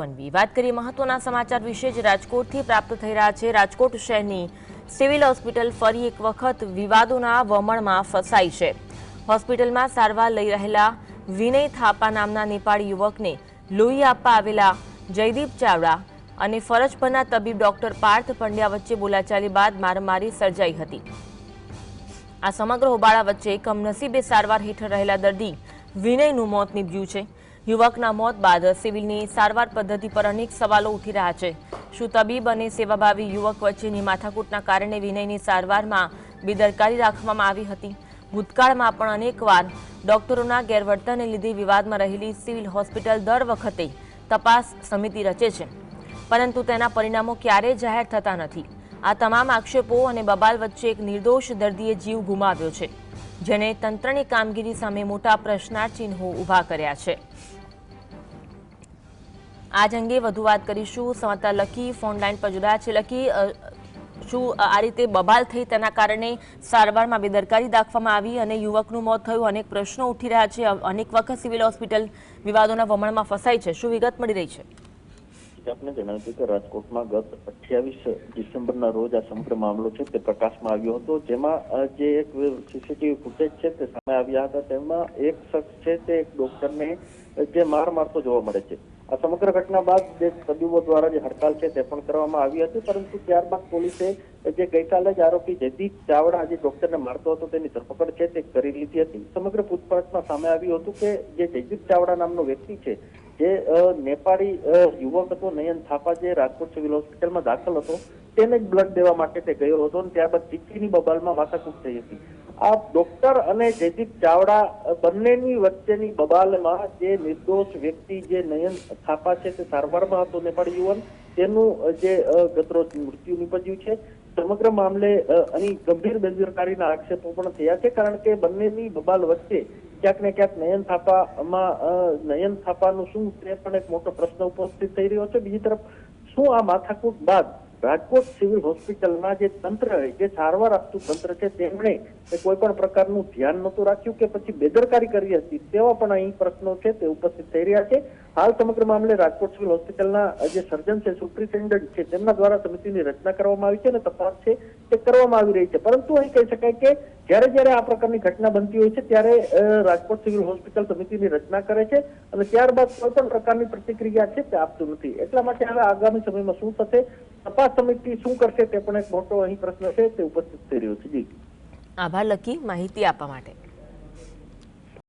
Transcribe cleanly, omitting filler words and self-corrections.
વાત કરીએ મહત્વના સમાચાર વિશે જે રાજકોટથી પ્રાપ્ત થઈ રહ્યા છે। રાજકોટ શહેરની સિવિલ હોસ્પિટલ ફરી એક વખત વિવાદોના વમળમાં ફસાઈ છે। હોસ્પિટલમાં સારવાર લઈ રહેલા વિનય થાપા નામના નેપાળી યુવકને લોહી આપવા આવેલા જયદીપ ચાવડા અને ફરજ પરના તબીબ ડોક્ટર પાર્થ પંડ્યા વચ્ચે બોલાચાલી બાદ મારામારી સર્જાઈ હતી। આ સમગ્ર હોબાળા વચ્ચે કમનસીબે સારવાર હેઠળ રહેલા દર્દી વિનયનું મોત નીપજ્યું છે। યુવકના મોત બાદ સિવિલની સારવાર પદ્ધતિ પર અનેક સવાલો ઉઠી રહ્યા છે। શું તબીબ અને સેવાભાવી યુવક વચ્ચેની માથાકૂટના કારણે વિનયની સારવારમાં બેદરકારી રાખવામાં આવી હતી? ભૂતકાળમાં પણ અનેકવાર ડોક્ટરોના ગેરવર્તનને લીધે વિવાદમાં રહેલી સિવિલ હોસ્પિટલ દર વખતે તપાસ સમિતિ રચે છે, પરંતુ તેના પરિણામો ક્યારેય જાહેર થતા નથી। આ તમામ આક્ષેપો અને બબાલ વચ્ચે એક નિર્દોષ દર્દીએ જીવ ગુમાવ્યો છે, જેને તંત્રની કામગીરી સામે મોટા પ્રશ્નાર્થ ચિહ્નો ઊભા કર્યા છે। આજ અંગે વધુ વાત કરીશું। સંવાદદાતા લકી ફોન લાઈન પર જોડાયા છે। લકી, શું આ રીતે બબાલ થઈ તેના કારણે સારવારમાં બેદરકારી દાખવવામાં આવી અને યુવકનું મોત થયું? અનેક પ્રશ્નો ઉઠી રહ્યા છે। અનેક વખત સિવિલ હોસ્પિટલ વિવાદોના વમળમાં ફસાઈ છે। શું વિગત મળી રહી છે? આપને જણાવ્યું કે રાજકોટમાં ગત 28 ડિસેમ્બરના રોજ આ સમગ્ર મામલો છે તે પ્રકાશમાં આવ્યો હતો, જેમાં જે એક સીસીટીવી ફૂટેજ છે તે સામે આવ્યા હતા। તેમાં એક શખ્સ છે તે એક ડોક્ટરને જે માર મારતો જોવા મળે છે। આ સમગ્ર ઘટના બાદ જે તબીબો દ્વારા જે હડતાલ છે તે પણ કરવામાં આવી હતી, પરંતુ ત્યારબાદ પોલીસે જે ગઈકાલે જ આરોપી જયદીપ ચાવડા જે ડોક્ટરને મારતો હતો તેની ધરપકડ છે તે કરી લીધી હતી। સમગ્ર પૂછપરછમાં સામે આવ્યું હતું કે જે જયદીપ ચાવડા નામનો વ્યક્તિ છે, જે નેપાળી યુવક હતો નયન થાપા, જે રાજકોટ સિવિલ હોસ્પિટલમાં દાખલ હતો, તેને જ બ્લડ દેવા માટે તે ગયો હતો અને ત્યારબાદ ચીઠીની બબાલમાં માથાકૂટ થઈ હતી। આ ડોક્ટર અને જયદીપ ચાવડા બંનેની વચ્ચેની બબાલમાં જે નિર્દોષ વ્યક્તિ જે નયન થાપા છે તે સારવારમાં હતો, નેપાળી યુવાન, તેનું જે ગતરોજ મૃત્યુ નીપજ્યું છે। સમગ્ર મામલે અહીં ગંભીર બેદરકારીના આક્ષેપો પણ થયા છે, કારણ કે બંનેની બબાલ વચ્ચે ક્યાંક ને ક્યાંક નયન થાપાનું શું તે પણ એક મોટો પ્રશ્ન ઉપસ્થિત થઈ રહ્યો છે। બીજી તરફ શું આ માથાકૂટ બાદ રાજકોટ સિવિલ હોસ્પિટલના જે તંત્ર, જે સારવાર આપતું તંત્ર છે, તેમણે કોઈ પણ પ્રકારનું ધ્યાન નહોતું રાખ્યું કે પછી બેદરકારી કરી હતી, તેવા પણ અહીં પ્રશ્નો છે તે ઉપસ્થિત થઈ રહ્યા છે। હાલ સમગ્ર મામલે રાજકોટ સિવિલ હોસ્પિટલના જે સર્જન છે, સુપ્રિન્ટેન્ડન્ટ છે, તેમના દ્વારા સમિતિની રચના કરવામાં આવી છે અને તપાસ છે તે કરવામાં આવી રહી છે। પરંતુ અહીં કહી શકાય કે જ્યારે આ પ્રકારની ઘટના બનતી હોય છે ત્યારે રાજકોટ સિવિલ હોસ્પિટલ સમિતિની રચના કરે છે અને ત્યારબાદ કોઈ પણ પ્રકારની પ્રતિક્રિયા છે તે આપતું નથી। એટલા માટે હવે આગામી સમયમાં શું થશે, તપાસ સમિતિ શું કરશે, તે પણ એક મોટો અહીં પ્રશ્ન છે તે ઉપસ્થિત થઈ રહ્યો છે। જી, આભાર લકી માહિતી આપવા માટે।